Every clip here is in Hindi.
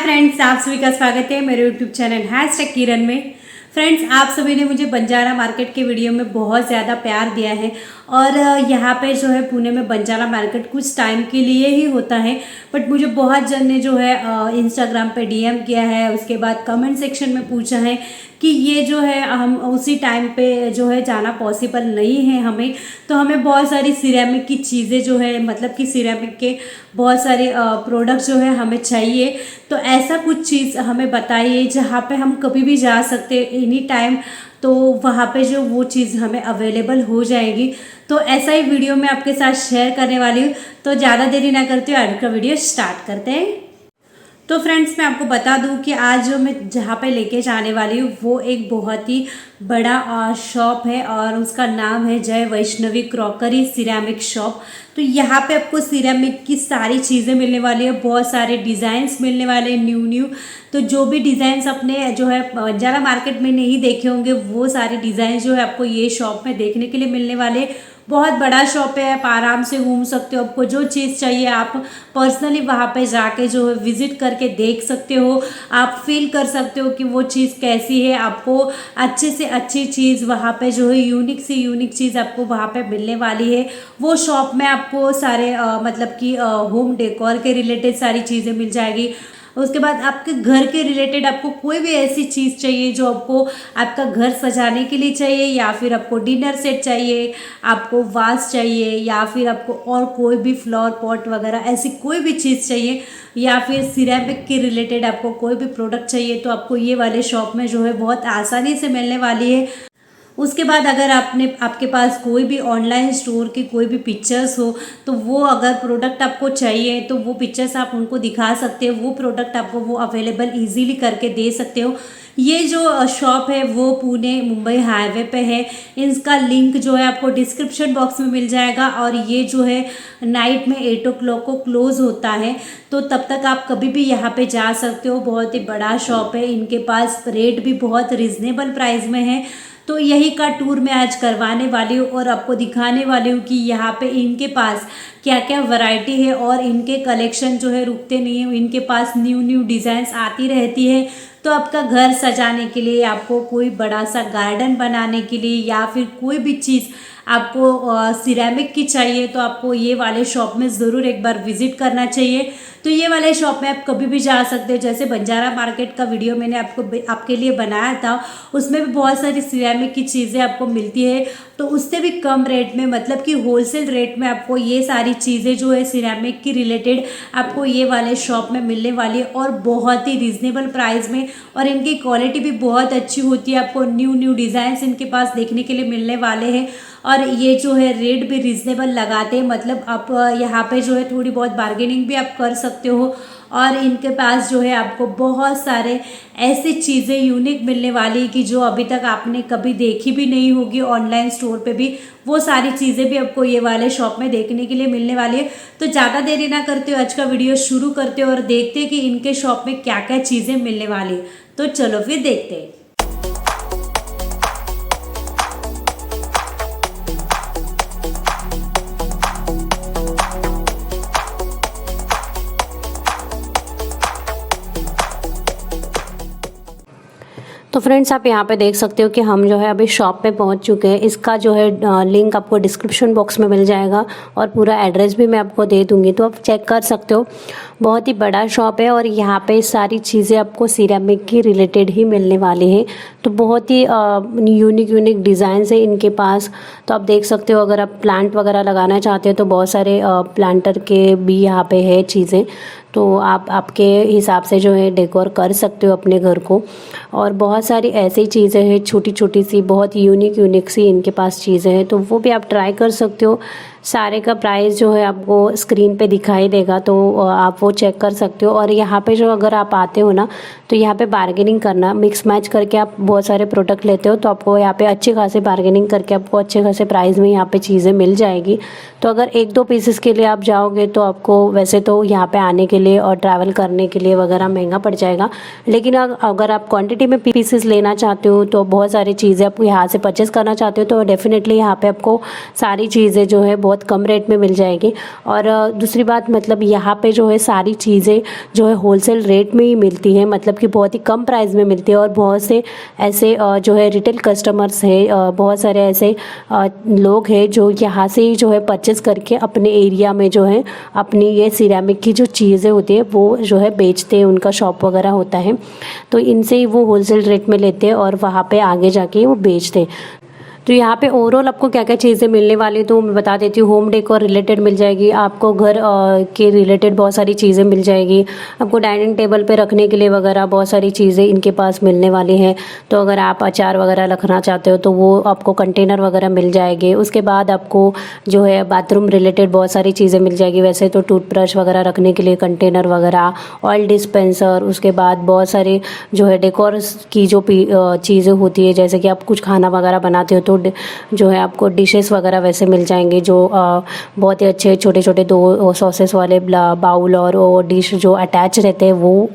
फ्रेंड्स, आप सभी का स्वागत है मेरे यूट्यूब चैनल #किरण में। फ्रेंड्स, आप सभी ने मुझे बंजारा मार्केट के वीडियो में बहुत ज़्यादा प्यार दिया है और यहाँ पे जो है पुणे में बंजारा मार्केट कुछ टाइम के लिए ही होता है, बट मुझे बहुत जन ने जो है इंस्टाग्राम पे डीएम किया है, उसके बाद कमेंट सेक्शन में पूछा है कि ये जो है हम उसी टाइम पे जो है जाना पॉसिबल नहीं है हमें, तो हमें बहुत सारी सिरेमिक की चीज़ें जो है मतलब कि सिरेमिक के बहुत सारे प्रोडक्ट्स जो है हमें चाहिए। तो ऐसा कुछ चीज़ हमें बताइए जहाँ पे हम कभी भी जा सकते एनी टाइम, तो वहाँ पे जो वो चीज़ हमें अवेलेबल हो जाएगी। तो ऐसा ही वीडियो मैं आपके साथ शेयर करने वाली हूँ। तो ज़्यादा देरी ना करते हुए आज का वीडियो स्टार्ट करते हैं। तो फ्रेंड्स, मैं आपको बता दूं कि आज जो मैं जहाँ पे लेके जाने वाली हूँ वो एक बहुत ही बड़ा शॉप है और उसका नाम है जय वैष्णवी क्रॉकरी सिरेमिक शॉप। तो यहाँ पे आपको सिरेमिक की सारी चीज़ें मिलने वाली है, बहुत सारे डिज़ाइंस मिलने वाले हैं न्यू। तो जो भी डिज़ाइंस अपने जो है बंजारा मार्केट में नहीं देखे होंगे वो सारे डिज़ाइन जो है आपको ये शॉप में देखने के लिए मिलने वाले। बहुत बड़ा शॉप है, आप आराम से घूम सकते हो। आपको जो चीज़ चाहिए आप पर्सनली वहाँ पे जाके जो है विज़िट करके देख सकते हो, आप फील कर सकते हो कि वो चीज़ कैसी है। आपको अच्छे से अच्छी चीज़ वहाँ पे जो है यूनिक से यूनिक चीज़ आपको वहाँ पे मिलने वाली है। वो शॉप में आपको सारे मतलब कि होम डेकोर के रिलेटेड सारी चीज़ें मिल जाएगी। उसके बाद आपके घर के रिलेटेड आपको कोई भी ऐसी चीज़ चाहिए जो आपको आपका घर सजाने के लिए चाहिए, या फिर आपको डिनर सेट चाहिए, आपको वास चाहिए, या फिर आपको और कोई भी फ्लावर पॉट वगैरह ऐसी कोई भी चीज़ चाहिए, या फिर सिरेमिक के रिलेटेड आपको कोई भी प्रोडक्ट चाहिए, तो आपको ये वाले शॉप में जो है बहुत आसानी से मिलने वाली है। उसके बाद अगर आपके पास कोई भी ऑनलाइन स्टोर की कोई भी पिक्चर्स हो, तो वो अगर प्रोडक्ट आपको चाहिए तो वो पिक्चर्स आप उनको दिखा सकते हो, वो प्रोडक्ट आपको वो अवेलेबल इजीली करके दे सकते हो। ये जो शॉप है वो पुणे मुंबई हाईवे पे है। इसका लिंक जो है आपको डिस्क्रिप्शन बॉक्स में मिल जाएगा और ये जो है नाइट में 8 o'clock को क्लोज़ होता है, तो तब तक आप कभी भी यहाँ पे जा सकते हो। बहुत ही बड़ा शॉप है, इनके पास रेट भी बहुत रिजनेबल प्राइस में है। तो यही का टूर मैं आज करवाने वाली हूँ और आपको दिखाने वाली हूँ कि यहाँ पे इनके पास क्या क्या वैरायटी है और इनके कलेक्शन जो है रुकते नहीं है। इनके पास न्यू डिज़ाइंस आती रहती है। तो आपका घर सजाने के लिए, आपको कोई बड़ा सा गार्डन बनाने के लिए, या फिर कोई भी चीज़ आपको सिरेमिक की चाहिए, तो आपको ये वाले शॉप में ज़रूर एक बार विज़िट करना चाहिए। तो ये वाले शॉप में आप कभी भी जा सकते हो। जैसे बंजारा मार्केट का वीडियो मैंने आपके लिए बनाया था, उसमें भी बहुत सारी सिरेमिक की चीज़ें आपको मिलती है, तो उससे भी कम रेट में मतलब कि होलसेल रेट में आपको ये सारी चीज़ें जो है सिरेमिक की रिलेटेड आपको ये वाले शॉप में मिलने वाली है और बहुत ही रिजनेबल प्राइस में। और इनकी क्वालिटी भी बहुत अच्छी होती है। आपको न्यू डिज़ाइंस इनके पास देखने के लिए मिलने वाले हैं और ये जो है रेट भी रिजनेबल लगाते हैं। मतलब आप यहाँ पे जो है थोड़ी बहुत बार्गेनिंग भी आप कर सकते हो। और इनके पास जो है आपको बहुत सारे ऐसी चीज़ें यूनिक मिलने वाली कि जो अभी तक आपने कभी देखी भी नहीं होगी ऑनलाइन स्टोर पे भी। वो सारी चीज़ें भी आपको ये वाले शॉप में देखने के लिए मिलने वाली है। तो ज़्यादा देरी ना करते हो, आज का वीडियो शुरू करते हो और देखते हैं कि इनके शॉप में क्या क्या चीज़ें मिलने वाली है। तो चलो फिर देखते हैं। तो फ्रेंड्स, आप यहाँ पे देख सकते हो कि हम जो है अभी शॉप पे पहुँच चुके हैं। इसका जो है लिंक आपको डिस्क्रिप्शन बॉक्स में मिल जाएगा और पूरा एड्रेस भी मैं आपको दे दूँगी, तो आप चेक कर सकते हो। बहुत ही बड़ा शॉप है और यहाँ पे सारी चीज़ें आपको सिरेमिक की रिलेटेड ही मिलने वाली हैं। तो बहुत ही यूनिक डिज़ाइन है इनके पास। तो आप देख सकते हो, अगर आप प्लांट वगैरह लगाना चाहते हो तो बहुत सारे प्लांटर के भी यहाँ पे है चीज़ें, तो आप आपके हिसाब से जो है डेकोर कर सकते हो अपने घर को। और बहुत सारी ऐसी चीज़ें हैं छोटी छोटी सी, बहुत यूनिक सी इनके पास चीज़ें हैं, तो वो भी आप ट्राई कर सकते हो। सारे का प्राइस जो है आपको स्क्रीन पे दिखाई देगा, तो आप वो चेक कर सकते हो। और यहाँ पे जो अगर आप आते हो ना, तो यहाँ पे बार्गेनिंग करना, मिक्स मैच करके आप बहुत सारे प्रोडक्ट लेते हो, तो आपको यहाँ पे अच्छी खासी बार्गेनिंग करके आपको अच्छे खासे प्राइस में यहाँ पे चीज़ें मिल जाएगी। तो अगर 1-2 पीसेस के लिए आप जाओगे तो आपको वैसे तो यहाँ पे आने के लिए और ट्रैवल करने के लिए वगैरह महंगा पड़ जाएगा, लेकिन अगर आप क्वान्टिटी क्वांटिटी में पीसेस लेना चाहते हो, तो बहुत सारी चीज़ें आप यहाँ से परचेस करना चाहते हो, तो डेफिनेटली यहाँ पे आपको सारी चीज़ें जो है बहुत कम रेट में मिल जाएगी। और दूसरी बात मतलब यहाँ पे जो है सारी चीज़ें जो है होलसेल रेट में ही मिलती हैं, मतलब कि बहुत ही कम प्राइस में मिलती है। और बहुत से ऐसे जो है रिटेल कस्टमर्स है, बहुत सारे ऐसे लोग हैं जो यहाँ से ही जो है परचेस करके अपने एरिया में जो है अपनी ये सिरेमिक की जो चीज़ें होती है वो जो है बेचते हैं, उनका शॉप वगैरह होता है, तो इनसे ही वो होलसेल रेट में लेते हैं और वहाँ पे आगे जाके वो बेचते हैं। तो यहाँ पे ओवरऑल आपको क्या क्या चीज़ें मिलने वाली तो मैं बता देती हूँ। होम डेकोर रिलेटेड मिल जाएगी आपको, घर के रिलेटेड बहुत सारी चीज़ें मिल जाएगी आपको, डाइनिंग टेबल पे रखने के लिए वगैरह बहुत सारी चीज़ें इनके पास मिलने वाली हैं। तो अगर आप अचार वगैरह रखना चाहते हो तो वो आपको कंटेनर वगैरह मिल जाएंगे। उसके बाद आपको जो है बाथरूम रिलेटेड बहुत सारी चीज़ें मिल जाएगी, वैसे तो टूथब्रश वगैरह रखने के लिए कंटेनर वगैरह, ऑयल डिस्पेंसर, उसके बाद बहुत सारे जो है डेकोर की जो चीज़ें होती है, जैसे कि आप कुछ खाना वगैरह बनाते हो तो जो है आपको डिशेस वगैरह वैसे मिल जाएंगे, जो बहुत ही अच्छे छोटे छोटे 2 सॉसेस वाले बाउल और वो डिश जो अटैच रहते हैं वो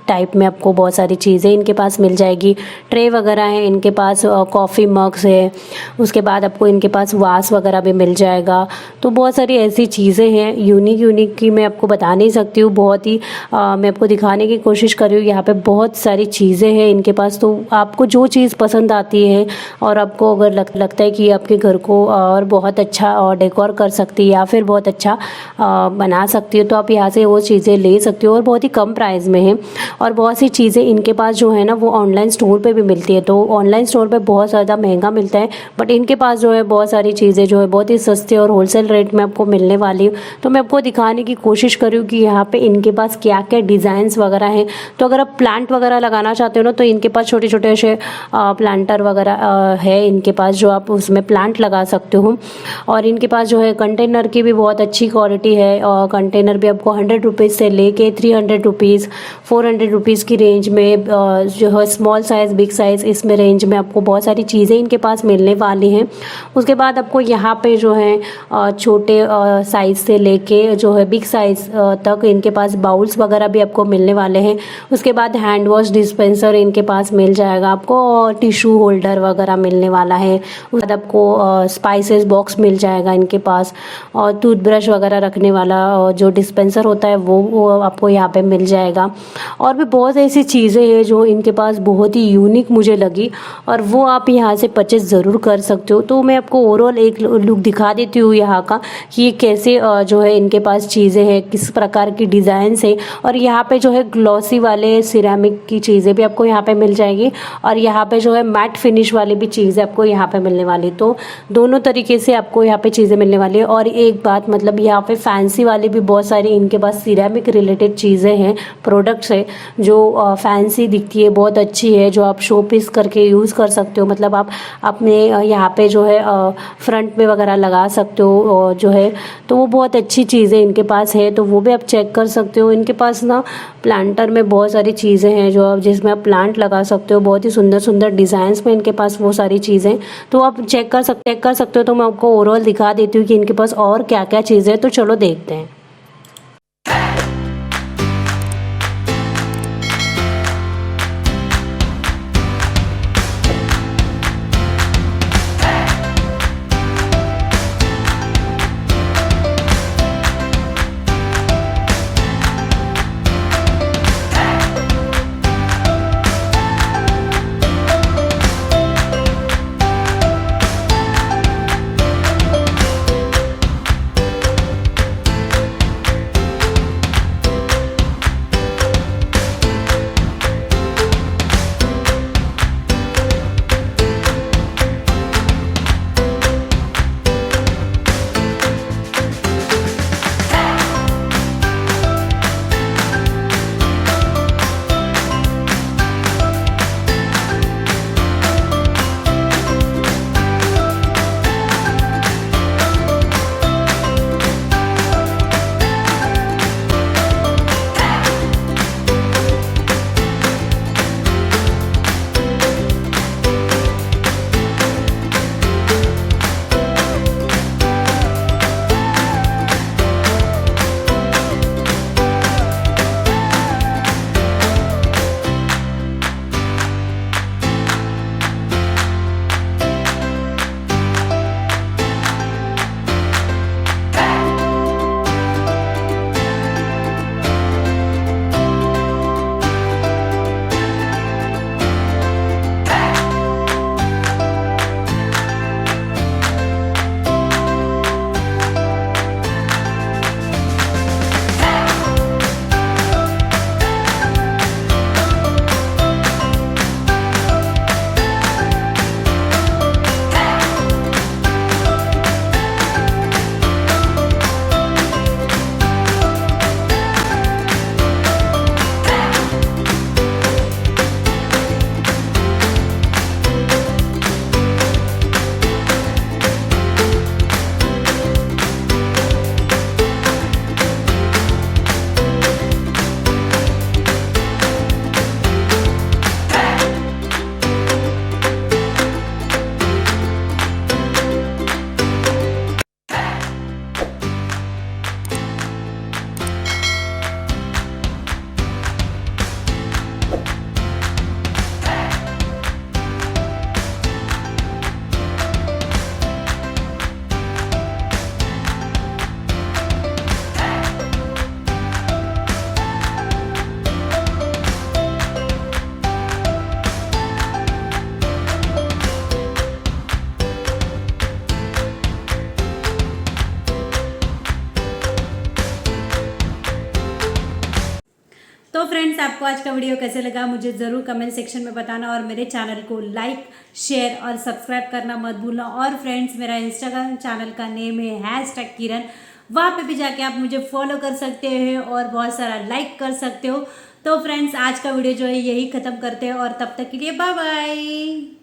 टाइप में आपको बहुत सारी चीज़ें इनके पास मिल जाएगी। ट्रे वगैरह है इनके पास, कॉफ़ी मग्स है, उसके बाद आपको इनके पास वास वगैरह भी मिल जाएगा। तो बहुत सारी ऐसी चीज़ें हैं यूनिक की मैं आपको बता नहीं सकती हूँ, बहुत ही मैं आपको दिखाने की कोशिश कर रही हूँ। यहाँ पे बहुत सारी चीज़ें हैं इनके पास, तो आपको जो चीज़ पसंद आती है और आपको अगर लगता है कि आपके घर को और बहुत अच्छा डेकोर कर सकती है या फिर बहुत अच्छा बना सकती है, तो आप यहाँ से वो चीज़ें ले सकते हो और बहुत ही कम प्राइस में है। और बहुत सी चीज़ें इनके पास जो है ना वो ऑनलाइन स्टोर पे भी मिलती है, तो ऑनलाइन स्टोर पे बहुत ज़्यादा महंगा मिलता है, बट इनके पास जो है बहुत सारी चीज़ें जो है बहुत ही सस्ते और होलसेल रेट में आपको मिलने वाली है। तो मैं आपको दिखाने की कोशिश कर रही हूँ कि यहाँ पे इनके पास क्या क्या डिज़ाइंस वगैरह हैं। तो अगर आप प्लांट वगैरह लगाना चाहते हो ना तो इनके पास छोटे छोटे ऐसे प्लांटर वगैरह है इनके पास, जो आप उसमें प्लांट लगा सकते हो। और इनके पास जो है कंटेनर की भी बहुत अच्छी क्वालिटी है, और कंटेनर भी आपको 100 रुपीज़ से लेके 300 रुपीज़ 400 रुपीज़ की रेंज में जो है स्मॉल साइज़ बिग साइज़ इसमें रेंज में आपको बहुत सारी चीज़ें इनके पास मिलने वाली हैं। उसके बाद आपको यहाँ पे जो है छोटे साइज़ से लेके जो है बिग साइज़ तक इनके पास बाउल्स वगैरह भी आपको मिलने वाले हैं। उसके बाद हैंड वॉश डिस्पेंसर इनके पास मिल जाएगा आपको, और टिशू होल्डर वगैरह मिलने वाला है। उसके बाद आपको स्पाइसेस बॉक्स मिल जाएगा इनके पास, और टूथब्रश वगैरह रखने वाला जो डिस्पेंसर होता है वो आपको यहाँ पे मिल जाएगा। और भी बहुत ऐसी चीज़ें हैं जो इनके पास बहुत ही यूनिक मुझे लगी, और वो आप यहाँ से परचेस ज़रूर कर सकते हो। तो मैं आपको ओवरऑल एक लुक दिखा देती हूँ यहाँ का कि ये कैसे जो है इनके पास चीज़ें हैं, किस प्रकार की डिज़ाइंस है। और यहाँ पे जो है ग्लॉसी वाले सिरेमिक की चीज़ें भी आपको यहाँ पे मिल जाएगी, और यहाँ पे जो है मैट फिनिश वाली भी चीज़ें आपको यहाँ पे मिलने वाली। तो दोनों तरीके से आपको यहाँ पे चीज़ें मिलने वाली है। और एक बात मतलब यहाँ पे फैंसी वाली भी बहुत सारी इनके पास सिरेमिक रिलेटेड चीज़ें हैं, प्रोडक्ट्स है जो फैंसी दिखती है, बहुत अच्छी है, जो आप शो पीस करके यूज़ कर सकते हो। मतलब आप अपने यहाँ पे जो है फ्रंट में वगैरह लगा सकते हो जो है, तो वो बहुत अच्छी चीज़ें इनके पास है, तो वो भी आप चेक कर सकते हो। इनके पास ना प्लांटर में बहुत सारी चीज़ें हैं जो आप जिसमें आप प्लांट लगा सकते हो, बहुत ही सुंदर सुंदर डिज़ाइंस में इनके पास वो सारी चीज़ें, तो आप चेक कर सकते हो। तो मैं आपको ओवरऑल दिखा देती हूँ कि इनके पास और क्या क्या चीज़ें हैं, तो चलो देखते हैं। आपको आज का वीडियो कैसे लगा मुझे ज़रूर कमेंट सेक्शन में बताना, और मेरे चैनल को लाइक शेयर और सब्सक्राइब करना मत भूलना। और फ्रेंड्स, मेरा इंस्टाग्राम चैनल का नेम है #किरण, वहाँ पे भी जाके आप मुझे फॉलो कर सकते हैं और बहुत सारा लाइक कर सकते हो। तो फ्रेंड्स, आज का वीडियो जो है यही ख़त्म करते हैं, और तब तक के लिए बाय बाय।